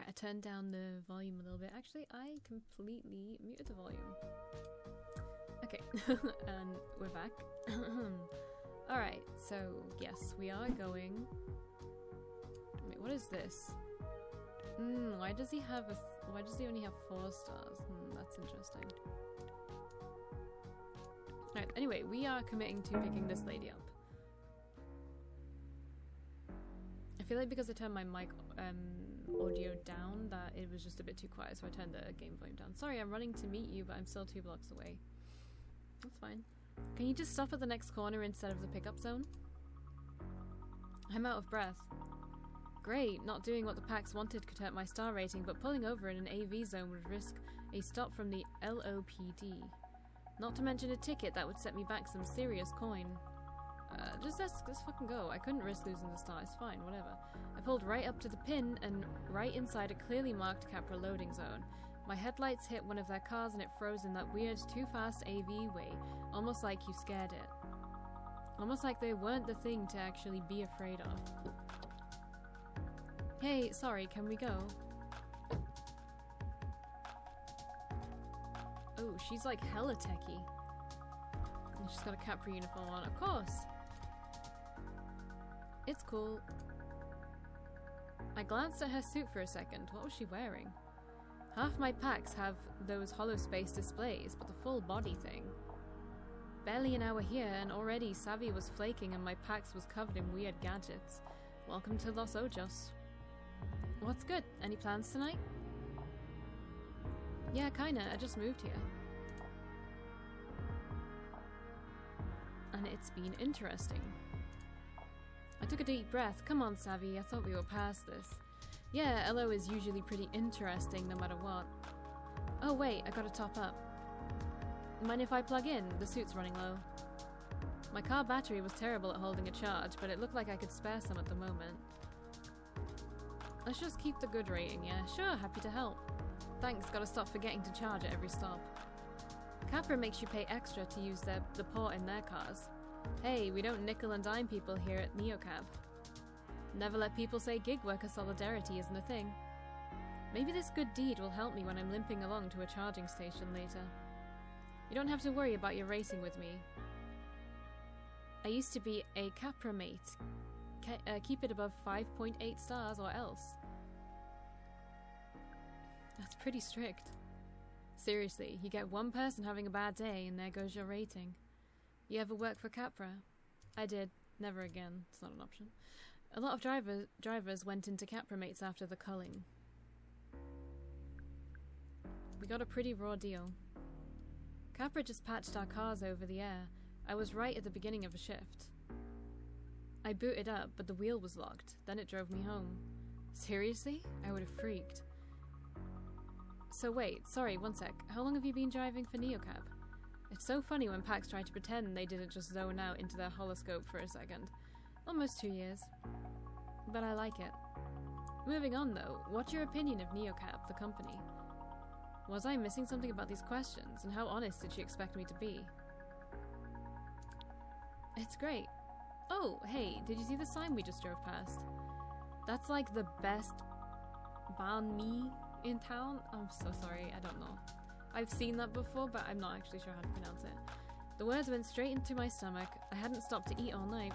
Alright, I turned down the volume a little bit. Actually, I completely muted the volume. Okay, and we're back. Alright, so yes, we are going... Wait, what is this? Why does he have why does he only have 4 stars? That's interesting. Alright, anyway, we are committing to picking this lady up. I feel like because I turned my mic audio down that it was just a bit too quiet, so I turned the game volume down. Sorry, I'm running to meet you, but I'm still 2 blocks away. That's fine. Can you just stop at the next corner instead of the pickup zone? I'm out of breath. Great, not doing what the PAX wanted could hurt my star rating, but pulling over in an AV zone would risk a stop from the LOPD. Not to mention a ticket that would set me back some serious coin. Just let's fucking go. I couldn't risk losing the star. It's fine, whatever. I pulled right up to the pin and right inside a clearly marked Capra loading zone. My headlights hit one of their cars and it froze in that weird too fast AV way, almost like you scared it. Almost like they weren't the thing to actually be afraid of. Hey, sorry, can we go? Oh, she's like hella techie. And she's got a Capra uniform on, of course. It's cool. I glanced at her suit for a second. What was she wearing? Half my packs have those holospace displays, but the full body thing. Barely an hour here, and already Savvy was flaking and my packs was covered in weird gadgets. Welcome to Los Ojos. What's good? Any plans tonight? Yeah, kinda. I just moved here. And it's been interesting. I took a deep breath. Come on, Savvy. I thought we were past this. Yeah, LO is usually pretty interesting no matter what. Oh wait, I gotta top up. Mind if I plug in? The suit's running low. My car battery was terrible at holding a charge, but it looked like I could spare some at the moment. Let's just keep the good rating, yeah? Sure, happy to help. Thanks, gotta stop forgetting to charge at every stop. Capra makes you pay extra to use the port in their cars. Hey, we don't nickel and dime people here at NeoCab. Never let people say gig worker solidarity isn't a thing. Maybe this good deed will help me when I'm limping along to a charging station later. You don't have to worry about your racing with me. I used to be a Capra mate. Keep it above 5.8 stars or else. That's pretty strict. Seriously, you get one person having a bad day and there goes your rating. You ever work for Capra? I did. Never again. It's not an option. A lot of drivers went into Capra mates after the culling. We got a pretty raw deal. Capra just patched our cars over the air. I was right at the beginning of a shift. I booted up, but the wheel was locked. Then it drove me home. Seriously? I would have freaked. So wait, sorry, one sec. How long have you been driving for NeoCab? It's so funny when PAX try to pretend they didn't just zone out into their holoscope for a second. Almost 2 years. But I like it. Moving on though, what's your opinion of NeoCab, the company? Was I missing something about these questions, and how honest did she expect me to be? It's great. Oh, hey, did you see the sign we just drove past? That's like the best banh mi in town? I'm so sorry, I don't know. I've seen that before, but I'm not actually sure how to pronounce it. The words went straight into my stomach. I hadn't stopped to eat all night.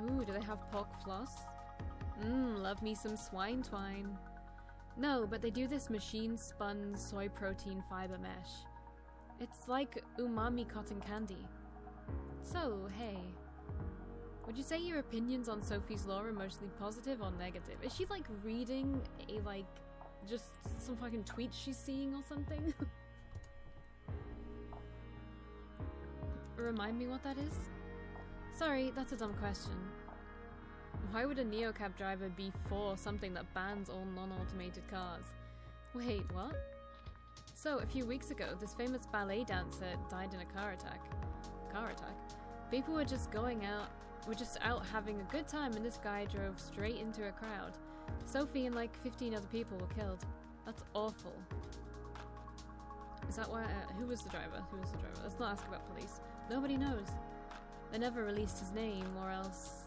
Ooh, do they have pork floss? Love me some swine twine. No, but they do this machine-spun soy protein fiber mesh. It's like umami cotton candy. So, hey. Would you say your opinions on Sophie's Law are mostly positive or negative? Is she, like, reading a, like, just some fucking tweets she's seeing or something? Remind me what that is? Sorry, that's a dumb question. Why would a NeoCab driver be for something that bans all non-automated cars? Wait, what? So, a few weeks ago, this famous ballet dancer died in a car attack. Car attack? People were just out having a good time and this guy drove straight into a crowd. Sophie and like 15 other people were killed. That's awful. Is that why? Who was the driver? Who was the driver? Let's not ask about police. Nobody knows. They never released his name, or else...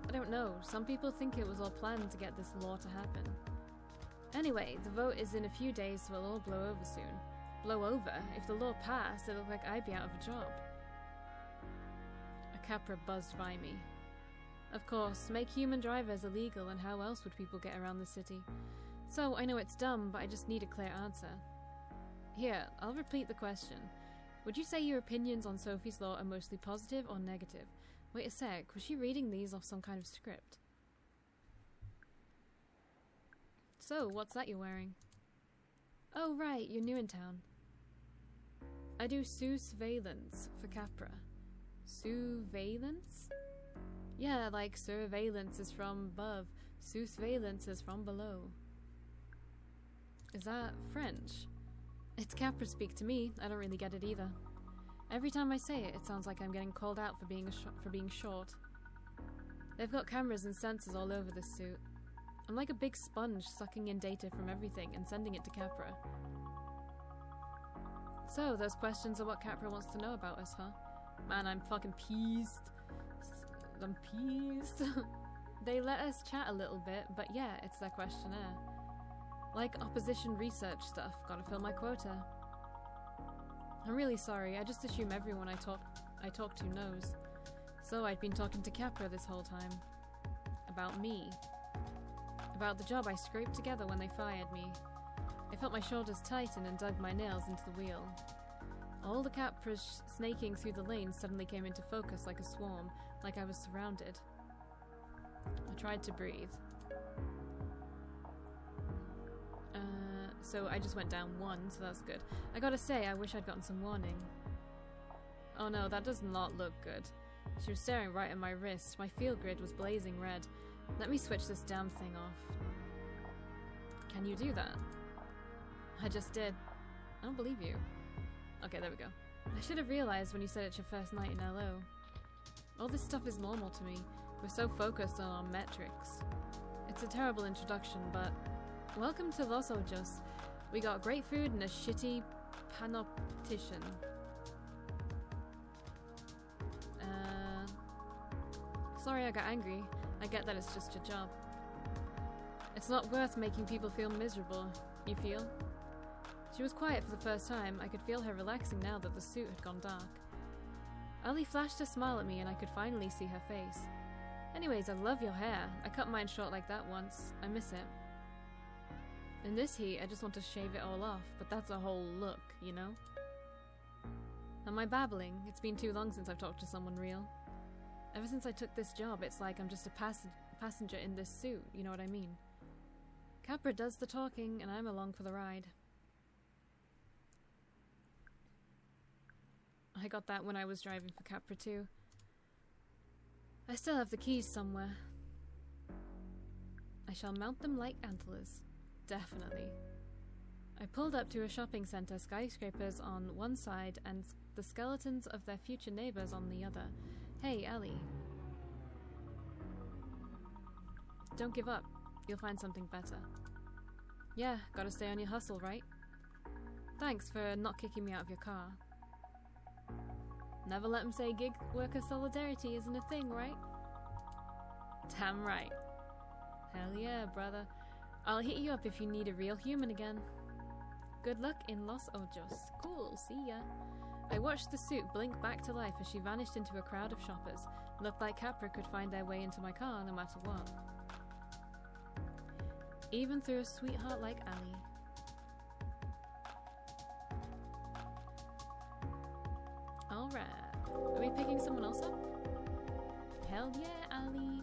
I don't know. Some people think it was all planned to get this law to happen. Anyway, the vote is in a few days, so it'll all blow over soon. Blow over? If the law passed, it'll look like I'd be out of a job. A Capra buzzed by me. Of course, make human drivers illegal, and how else would people get around the city? So, I know it's dumb, but I just need a clear answer. Here, I'll repeat the question. Would you say your opinions on Sophie's law are mostly positive or negative? Wait a sec, was she reading these off some kind of script? So, what's that you're wearing? Oh right, you're new in town. I do surveillance for Capra. Surveillance? Yeah, like surveillance is from above, surveillance is from below. Is that French? It's Capra speak to me. I don't really get it either. Every time I say it, it sounds like I'm getting called out for being short. They've got cameras and sensors all over this suit. I'm like a big sponge sucking in data from everything and sending it to Capra. So, those questions are what Capra wants to know about us, huh? Man, I'm fucking peased. I'm peased. They let us chat a little bit, but yeah, it's their questionnaire. Like opposition research stuff, gotta fill my quota. I'm really sorry, I just assume everyone I talk to knows. So I'd been talking to Capra this whole time. About me. About the job I scraped together when they fired me. I felt my shoulders tighten and dug my nails into the wheel. All the Capras snaking through the lanes suddenly came into focus like a swarm, like I was surrounded. I tried to breathe. So I just went down 1, so that's good. I gotta say, I wish I'd gotten some warning. Oh no, that does not look good. She was staring right at my wrist. My field grid was blazing red. Let me switch this damn thing off. Can you do that? I just did. I don't believe you. Okay, there we go. I should have realized when you said it's your first night in LO. All this stuff is normal to me. We're so focused on our metrics. It's a terrible introduction, but welcome to Los Ojos. We got great food and a shitty panoptician. Sorry I got angry. I get that it's just your job. It's not worth making people feel miserable, you feel? She was quiet for the first time. I could feel her relaxing now that the suit had gone dark. Ali flashed a smile at me and I could finally see her face. Anyways, I love your hair. I cut mine short like that once. I miss it. In this heat, I just want to shave it all off, but that's a whole look, you know? Am I babbling? It's been too long since I've talked to someone real. Ever since I took this job, it's like I'm just a passenger in this suit, you know what I mean? Capra does the talking, and I'm along for the ride. I got that when I was driving for Capra too. I still have the keys somewhere. I shall mount them like antlers. Definitely. I pulled up to a shopping centre, skyscrapers on one side and the skeletons of their future neighbours on the other. Hey, Ellie. Don't give up. You'll find something better. Yeah, gotta stay on your hustle, right? Thanks for not kicking me out of your car. Never let them say gig worker solidarity isn't a thing, right? Damn right. Hell yeah, brother. I'll hit you up if you need a real human again. Good luck in Los Ojos. Cool, see ya. I watched the suit blink back to life as she vanished into a crowd of shoppers. Looked like Capra could find their way into my car no matter what. Even through a sweetheart like Ali. Alright. Are we picking someone else up? Hell yeah, Ali.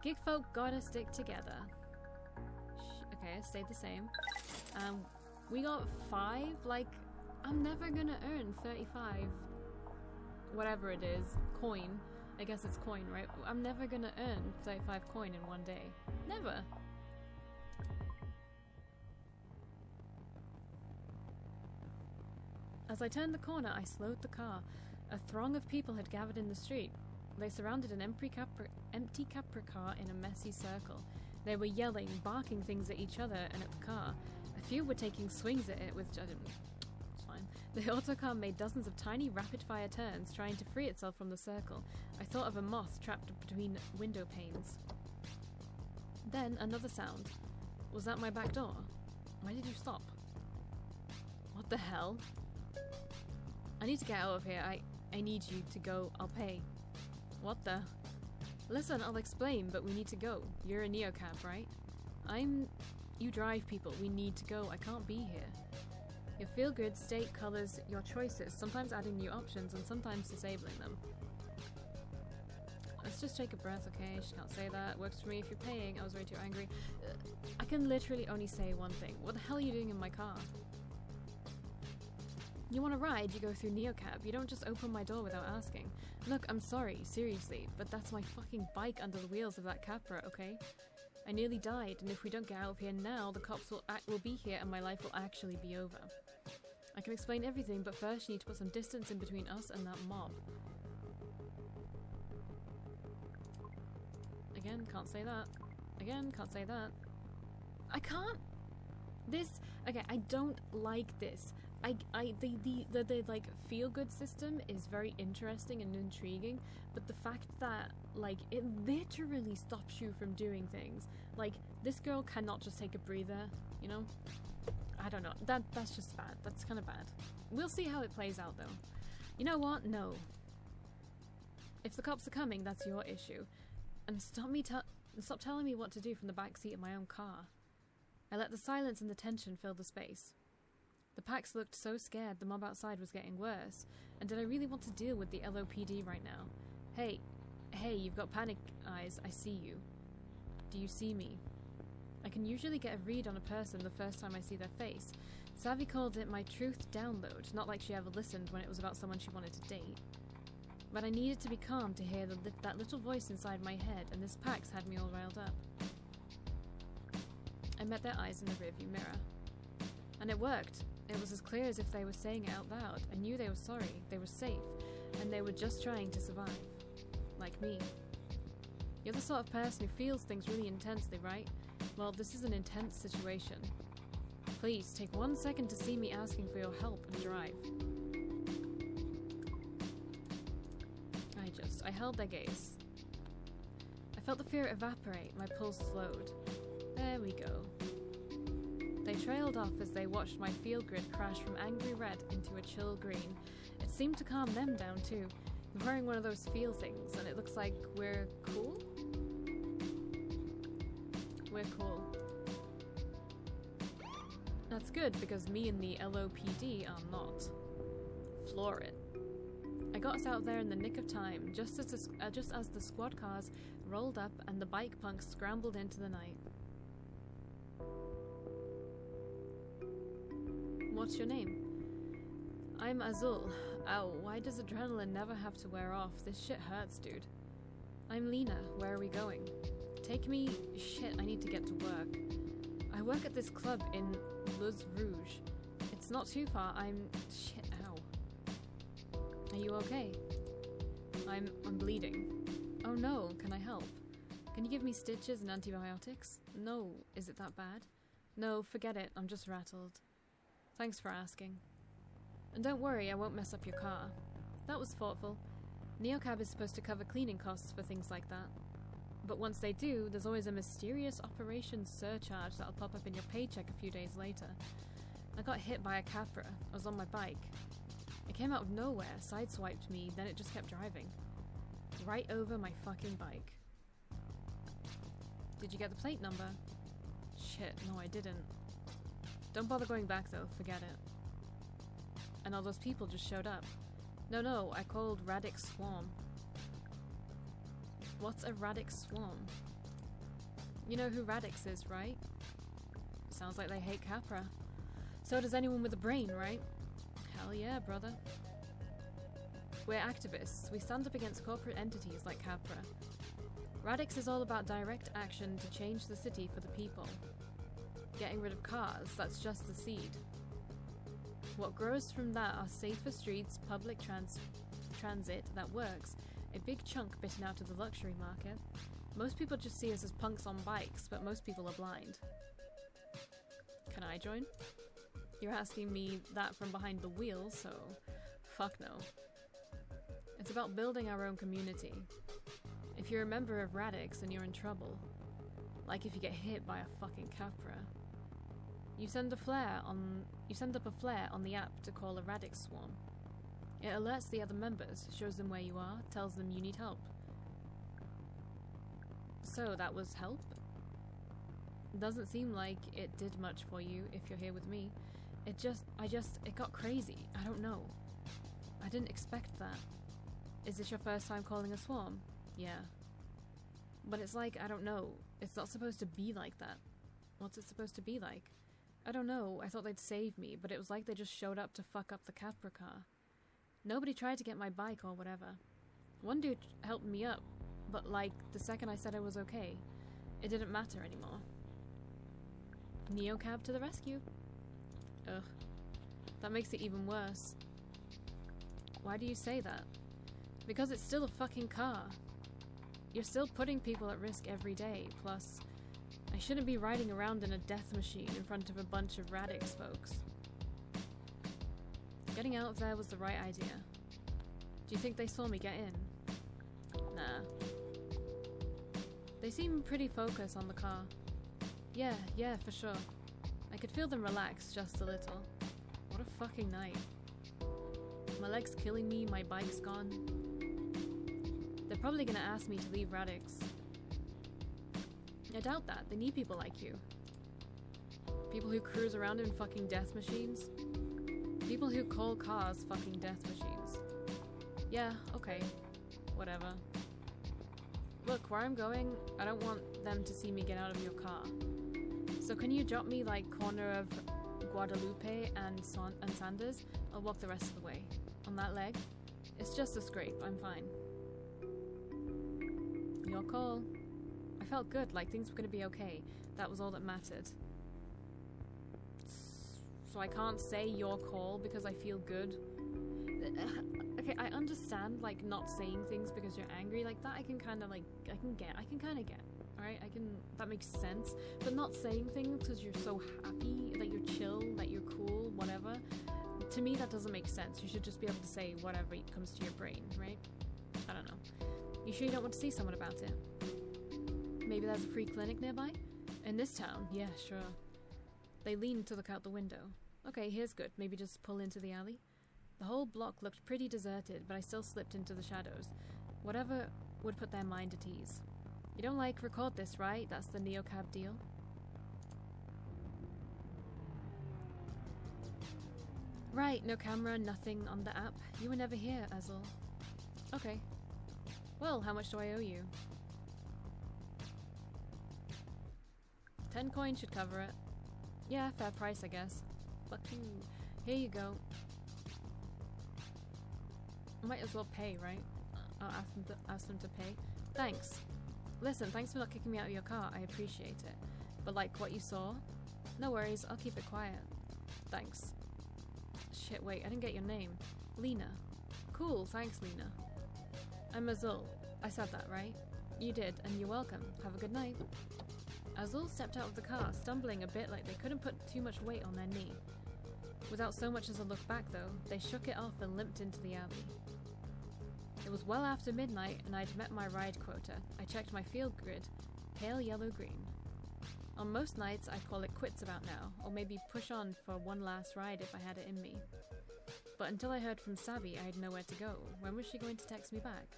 Gig folk gotta stick together. Okay, it stayed the same. We got 5? Like, I'm never gonna earn 35. Whatever it is. Coin. I guess it's coin, right? I'm never gonna earn 35 coin in one day. Never. As I turned the corner, I slowed the car. A throng of people had gathered in the street. They surrounded an empty Capra car in a messy circle. They were yelling, barking things at each other and at the car. A few were taking swings at it with... It's fine. fine. The autocar made dozens of tiny rapid-fire turns, trying to free itself from the circle. I thought of a moth trapped between window panes. Then another sound. Was that my back door? Why did you stop? What the hell? I need to get out of here. I need you to go. I'll pay. What the? Listen, I'll explain, but we need to go. You're a neocab, right? You drive people. We need to go. I can't be here. Your feel-good state colors your choices, sometimes adding new options and sometimes disabling them. Let's just take a breath, okay? She can't say that. Works for me if you're paying. I was way too angry. I can literally only say one thing. What the hell are you doing in my car? You want to ride, you go through neocab. You don't just open my door without asking. Look, I'm sorry, seriously, but that's my fucking bike under the wheels of that Capra, okay? I nearly died, and if we don't get out of here now, the cops will be here and my life will actually be over. I can explain everything, but first you need to put some distance in between us and that mob. Again, can't say that. Again, can't say that. I can't... Okay, I don't like this. The like feel-good system is very interesting and intriguing, but the fact that like it literally stops you from doing things. Like this girl cannot just take a breather, you know? I don't know. That's just bad. That's kind of bad. We'll see how it plays out though. You know what? No. If the cops are coming, that's your issue. And stop telling me what to do from the back seat of my own car. I let the silence and the tension fill the space. The Pax looked so scared the mob outside was getting worse, and did I really want to deal with the LOPD right now? Hey, you've got panic eyes, I see you. Do you see me? I can usually get a read on a person the first time I see their face. Savvy called it my truth download, not like she ever listened when it was about someone she wanted to date. But I needed to be calm to hear that little voice inside my head, and this Pax had me all riled up. I met their eyes in the rearview mirror. And it worked. It was as clear as if they were saying it out loud. I knew they were sorry, they were safe, and they were just trying to survive. Like me. You're the sort of person who feels things really intensely, right? Well, this is an intense situation. Please, take 1 second to see me asking for your help and drive. I held their gaze. I felt the fear evaporate, my pulse slowed. There we go. They trailed off as they watched my field grid crash from angry red into a chill green. It seemed to calm them down too. You're wearing one of those feel things, and it looks like we're cool? We're cool. That's good, because me and the LOPD are not. Floor it. I got us out there in the nick of time, just as the squad cars rolled up and the bike punks scrambled into the night. What's your name? I'm Azul. Ow, why does adrenaline never have to wear off? This shit hurts, dude. I'm Lina. Where are we going? Take me... Shit, I need to get to work. I work at this club in Los Rouge. It's not too far. Shit, ow. Are you okay? I'm bleeding. Oh no, can I help? Can you give me stitches and antibiotics? No, is it that bad? No, forget it, I'm just rattled. Thanks for asking. And don't worry, I won't mess up your car. That was thoughtful. Neocab is supposed to cover cleaning costs for things like that. But once they do, there's always a mysterious operations surcharge that'll pop up in your paycheck a few days later. I got hit by a Capra. I was on my bike. It came out of nowhere, sideswiped me, then it just kept driving. Right over my fucking bike. Did you get the plate number? Shit, no I didn't. Don't bother going back though, forget it. And all those people just showed up. No, I called Radix Swarm. What's a Radix Swarm? You know who Radix is, right? Sounds like they hate Capra. So does anyone with a brain, right? Hell yeah, brother. We're activists. We stand up against corporate entities like Capra. Radix is all about direct action to change the city for the people. Getting rid of cars, that's just the seed. What grows from that are safer streets, public transit that works, a big chunk bitten out of the luxury market. Most people just see us as punks on bikes, but most people are blind. Can I join? you're asking me that from behind the wheel, so fuck no. It's about building our own community. If you're a member of Radix and you're in trouble, like if you get hit by a fucking Capra, you send up a flare on the app to call a Radix swarm. It alerts the other members, shows them where you are, tells them you need help. So that was help? Doesn't seem like it did much for you if you're here with me. It got crazy. I don't know. I didn't expect that. Is this your first time calling a swarm? Yeah. But it's like, I don't know. It's not supposed to be like that. What's it supposed to be like? I don't know. I thought they'd save me, but it was like they just showed up to fuck up the Capra car. Nobody tried to get my bike or whatever. One dude helped me up, but like, the second I said I was okay, it didn't matter anymore. Neocab to the rescue. Ugh. That makes it even worse. Why do you say that? Because it's still a fucking car. You're still putting people at risk every day, plus, I shouldn't be riding around in a death machine in front of a bunch of Radix folks. Getting out of there was the right idea. Do you think they saw me get in? Nah. They seem pretty focused on the car. Yeah, for sure. I could feel them relax just a little. What a fucking night. My leg's killing me, my bike's gone. They're probably gonna ask me to leave Radix. I doubt that. They need people like you. People who cruise around in fucking death machines. People who call cars fucking death machines. Yeah, okay. Whatever. Look, where I'm going, I don't want them to see me get out of your car. So can you drop me like corner of Guadalupe and Sanders? I'll walk the rest of the way. On that leg? It's just a scrape, I'm fine. Your call. I felt good, like things were gonna be okay. That was all that mattered. So I can't say your call because I feel good. Okay, I understand like not saying things because you're angry like that. I can kind of get. Alright, that makes sense. But not saying things because you're so happy, that you're chill, that you're cool, whatever. To me, that doesn't make sense. You should just be able to say whatever comes to your brain, right? I don't know. You sure you don't want to see someone about it? Maybe there's a free clinic nearby? In this town? Yeah, sure. They leaned to look out the window. Okay, here's good. Maybe just pull into the alley? The whole block looked pretty deserted, but I still slipped into the shadows. Whatever would put their mind at ease. You don't record this, right? That's the Neocab deal? Right, no camera, nothing on the app. You were never here, Azul. Okay. Well, how much do I owe you? 10 coins should cover it. Yeah, fair price, I guess. Fuck you. Here you go. Might as well pay, right? I'll ask them to pay. Thanks. Listen, thanks for not kicking me out of your car. I appreciate it. But like what you saw? No worries, I'll keep it quiet. Thanks. Shit, wait, I didn't get your name. Lina. Cool, thanks, Lina. I'm Azul. I said that, right? You did, and you're welcome. Have a good night. Azul stepped out of the car, stumbling a bit like they couldn't put too much weight on their knee. Without so much as a look back, though, they shook it off and limped into the alley. It was well after midnight, and I'd met my ride quota. I checked my field grid. Pale yellow-green. On most nights, I'd call it quits about now, or maybe push on for one last ride if I had it in me. But until I heard from Savvy, I had nowhere to go. When was she going to text me back?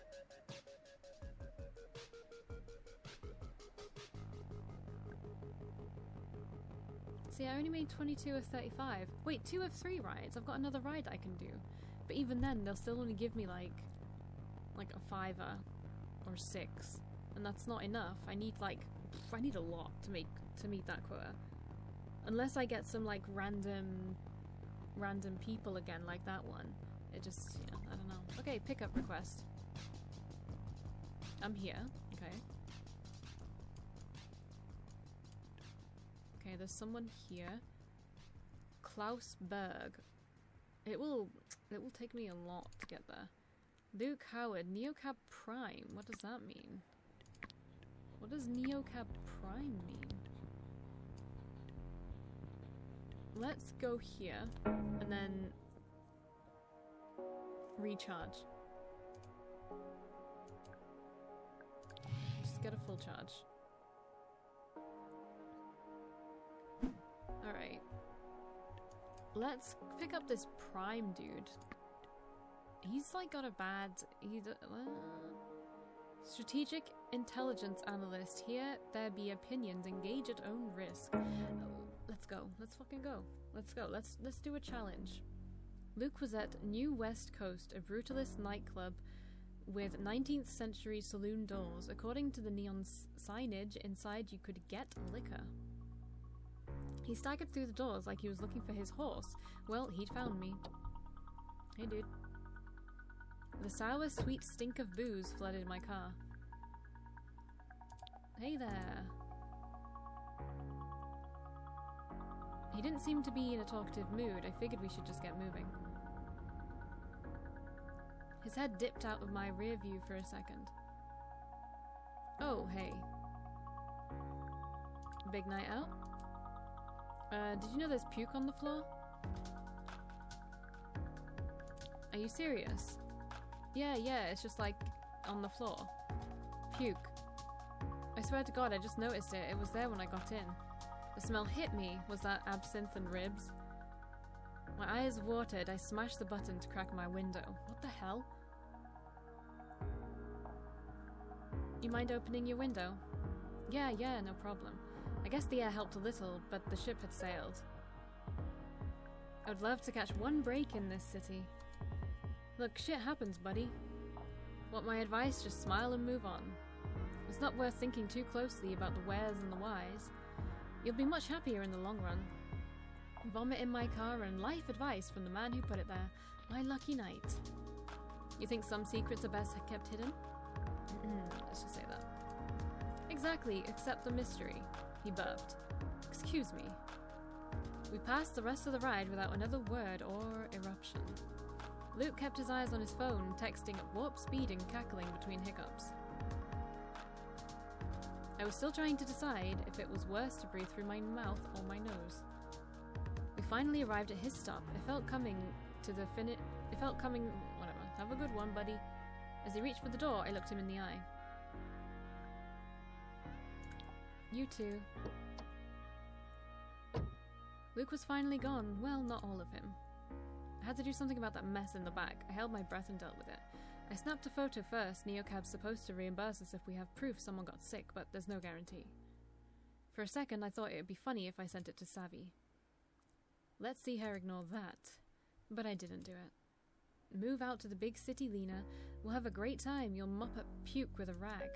See, I only made 22 of 35. Wait, 2 of 3 rides. I've got another ride I can do. But even then, they'll still only give me like a $5 or 6, and that's not enough. I need a lot to meet that quota. Unless I get some like random people again, like that one. It just, yeah, I don't know. Okay, pickup request. I'm here. Okay. Okay, there's someone here. Klaus Berg. It will take me a lot to get there. Luke Howard, Neocab Prime. What does that mean? What does Neocab Prime mean? let's go here and then recharge. Just get a full charge. Alright. Let's pick up this Prime dude. He's like got a bad... Strategic Intelligence Analyst. Here there be opinions. Engage at own risk. Let's go. Let's fucking go. Let's go. Let's do a challenge. Luke was at New West Coast, a brutalist nightclub with 19th century saloon doors. According to the neon signage, inside you could get liquor. He staggered through the doors like he was looking for his horse. Well, he'd found me. Hey, dude. The sour, sweet stink of booze flooded my car. Hey there. He didn't seem to be in a talkative mood. I figured we should just get moving. His head dipped out of my rear view for a second. Oh, hey. Big night out? Did you know there's puke on the floor? Are you serious? Yeah, it's just like on the floor. Puke. I swear to God, I just noticed it. It was there when I got in. The smell hit me. Was that absinthe and ribs? My eyes watered. I smashed the button to crack my window. What the hell? You mind opening your window? Yeah, no problem. I guess the air helped a little, but the ship had sailed. I would love to catch one break in this city. Look, shit happens, buddy. Want my advice? Just smile and move on. It's not worth thinking too closely about the wheres and the whys. You'll be much happier in the long run. Vomit in my car and life advice from the man who put it there. My lucky night. You think some secrets are best kept hidden? Let's just say that. Exactly, except the mystery. He burped. Excuse me. We passed the rest of the ride without another word or eruption. Luke kept his eyes on his phone, texting at warp speed and cackling between hiccups. I was still trying to decide if it was worse to breathe through my mouth or my nose. We finally arrived at his stop. It felt coming. Whatever. Have a good one, buddy. As he reached for the door, I looked him in the eye. You too. Luke was finally gone. Well, not all of him. I had to do something about that mess in the back. I held my breath and dealt with it. I snapped a photo first. Neocab's supposed to reimburse us if we have proof someone got sick, but there's no guarantee. For a second, I thought it would be funny if I sent it to Savvy. Let's see her ignore that. But I didn't do it. Move out to the big city, Lina. We'll have a great time. You'll mop up puke with a rag.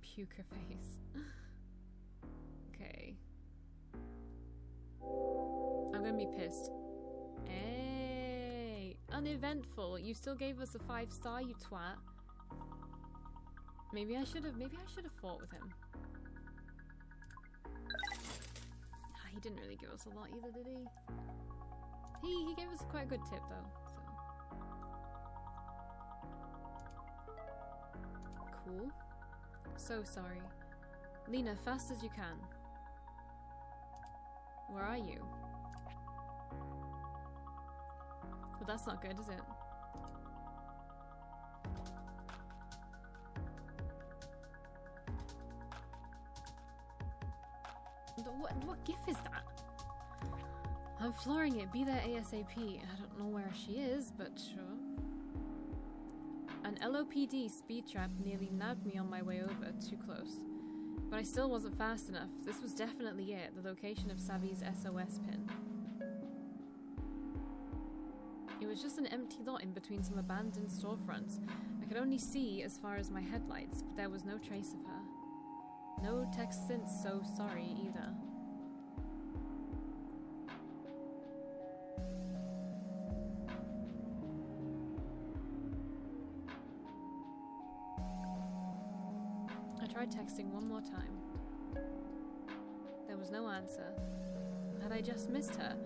Puke her face. Okay. I'm gonna be pissed. Hey, uneventful. You still gave us a 5-star, you twat. Maybe I should have fought with him. He didn't really give us a lot either, did he? He gave us quite a good tip though. So. Cool. So sorry. Lina, fast as you can. Where are you? But that's not good, is it? What gif is that? I'm flooring it. Be there ASAP. I don't know where she is, but sure. An LOPD speed trap nearly nabbed me on my way over, too close. But I still wasn't fast enough. This was definitely it, the location of Savvy's SOS pin. It was just an empty lot in between some abandoned storefronts. I could only see as far as my headlights, but there was no trace of her. No text since so sorry either. I tried texting one more time. There was no answer. Had I just missed her?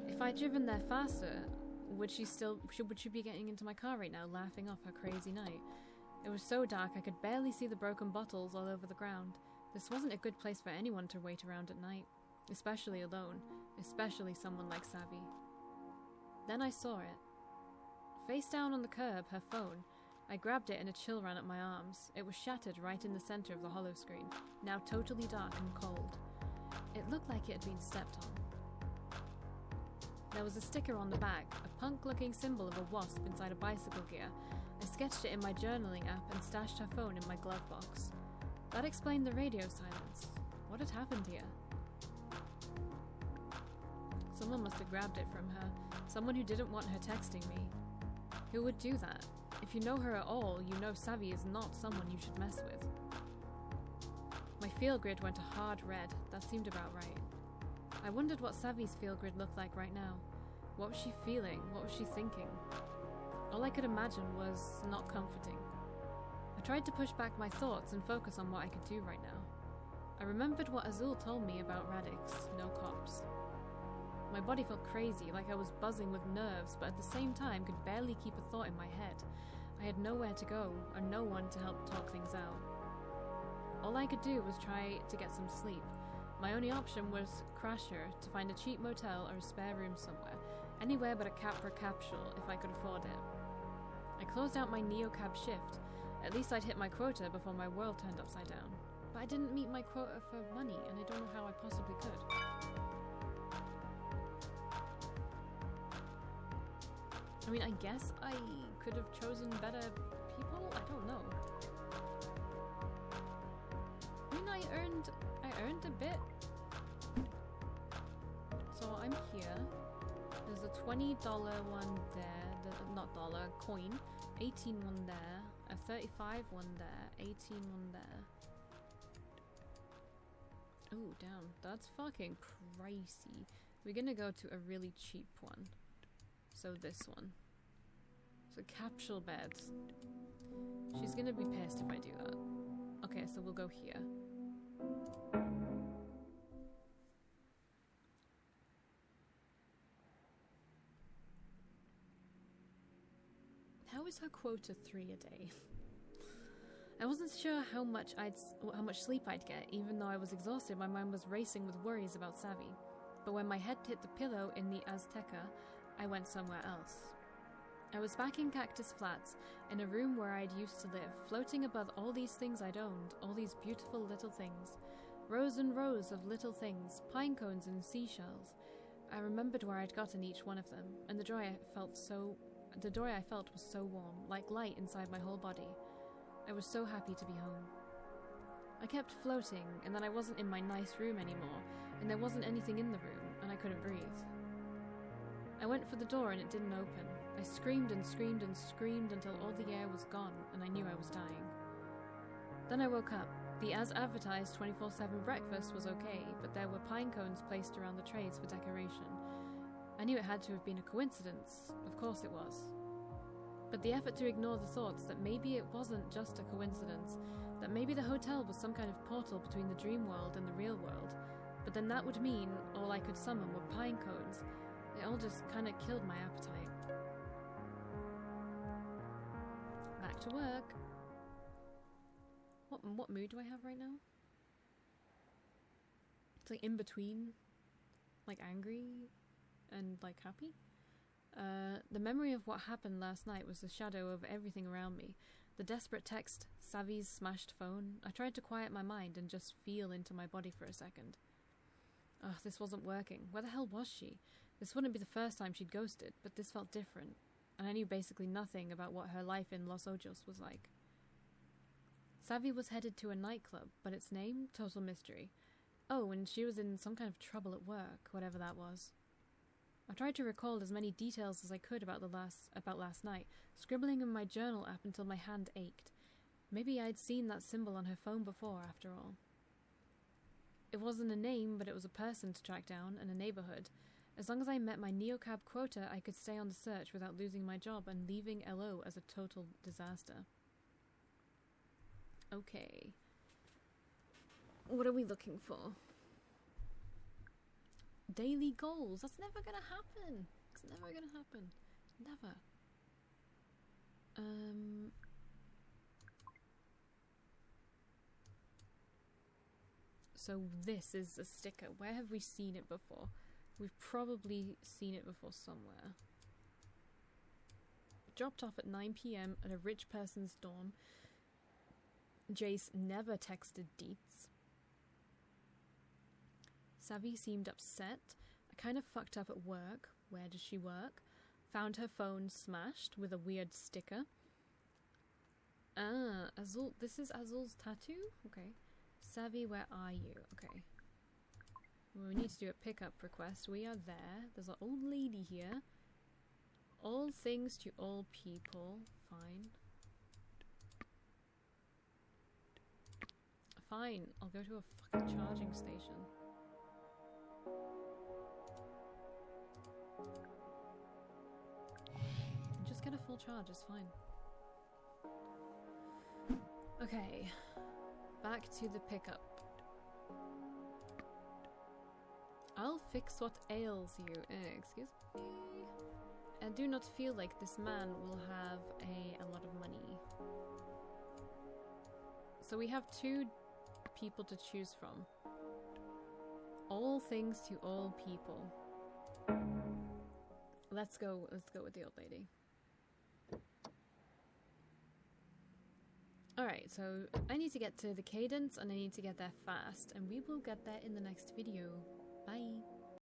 If I'd driven there faster, would she be getting into my car right now, laughing off her crazy night? It was so dark I could barely see the broken bottles all over the ground. This wasn't a good place for anyone to wait around at night. especially alone, especially someone like Savvy. Then I saw it. Face down on the curb, her phone. I grabbed it and a chill ran up my arms. It was shattered right in the center of the hollow screen, now totally dark and cold. It looked like it had been stepped on. There was a sticker on the back, a punk-looking symbol of a wasp inside a bicycle gear. I sketched it in my journaling app and stashed her phone in my glove box. That explained the radio silence. What had happened here? Someone must have grabbed it from her. Someone who didn't want her texting me. Who would do that? If you know her at all, you know Savvy is not someone you should mess with. My field grid went a hard red. That seemed about right. I wondered what Savvy's field grid looked like right now. What was she feeling? What was she thinking? All I could imagine was not comforting. I tried to push back my thoughts and focus on what I could do right now. I remembered what Azul told me about Radix, no cops. My body felt crazy, like I was buzzing with nerves, but at the same time could barely keep a thought in my head. I had nowhere to go, or no one to help talk things out. All I could do was try to get some sleep. My only option was Crasher, to find a cheap motel or a spare room somewhere, anywhere but a Capra capsule if I could afford it. I closed out my neocab shift. At least I'd hit my quota before my world turned upside down. But I didn't meet my quota for money, and I don't know how I possibly could. I mean, I guess I could have chosen better people? I don't know. I mean, I earned a bit. So I'm here. There's a $20 one there, not dollar, coin. 18 one there, a 35 one there, 18 one there. Oh, damn, that's fucking pricey. We're gonna go to a really cheap one. So this one. So capsule beds. She's gonna be pissed if I do that. Okay, so we'll go here. How is her quota 3 a day? I wasn't sure how much sleep I'd get, even though I was exhausted. My mind was racing with worries about Savvy. But when my head hit the pillow in the Azteca, I went somewhere else. I was back in Cactus Flats, in a room where I'd used to live, floating above all these things I'd owned, all these beautiful little things. Rows and rows of little things, pine cones and seashells. I remembered where I'd gotten each one of them, and the joy I felt was so warm, like light inside my whole body. I was so happy to be home. I kept floating, and then I wasn't in my nice room anymore, and there wasn't anything in the room, and I couldn't breathe. I went for the door and it didn't open. I screamed and screamed and screamed until all the air was gone, and I knew I was dying. Then I woke up. The as-advertised 24/7 breakfast was okay, but there were pine cones placed around the trays for decoration. I knew it had to have been a coincidence. Of course it was. But the effort to ignore the thoughts that maybe it wasn't just a coincidence, that maybe the hotel was some kind of portal between the dream world and the real world, but then that would mean all I could summon were pine cones. It all just kinda killed my appetite. Back to work. What mood do I have right now? It's like in between, like angry and like happy. The memory of what happened last night was the shadow of everything around me. The desperate text, Savvy's smashed phone. I tried to quiet my mind and just feel into my body for a second. Ugh, this wasn't working. Where the hell was she? This wouldn't be the first time she'd ghosted, but this felt different. And I knew basically nothing about what her life in Los Ojos was like. Savvy was headed to a nightclub, but its name? Total mystery. Oh, and she was in some kind of trouble at work, whatever that was. I tried to recall as many details as I could about last night, scribbling in my journal app until my hand ached. Maybe I'd seen that symbol on her phone before, after all. It wasn't a name, but it was a person to track down, and a neighborhood. As long as I met my neocab quota, I could stay on the search without losing my job and leaving LO as a total disaster. Okay. What are we looking for? Daily goals. That's never gonna happen. It's never gonna happen. Never. So this is a sticker. Where have we seen it before? We've probably seen it before somewhere. Dropped off at 9 p.m. at a rich person's dorm. Jace never texted Deets. Savvy seemed upset. I kind of fucked up at work. Where does she work? Found her phone smashed with a weird sticker. Ah, Azul. This is Azul's tattoo? Okay. Savvy, where are you? Okay. Well, we need to do a pickup request. We are there. There's an old lady here. All things to all people. Fine. Fine. I'll go to a fucking charging station. Just get a full charge. It's fine. Okay. Back to the pickup. I'll fix what ails you. Excuse me. I do not feel like this man will have a lot of money. So we have 2 people to choose from. All things to all people. Let's go with the old lady. Alright, so I need to get to the cadence and I need to get there fast, and we will get there in the next video. Bye!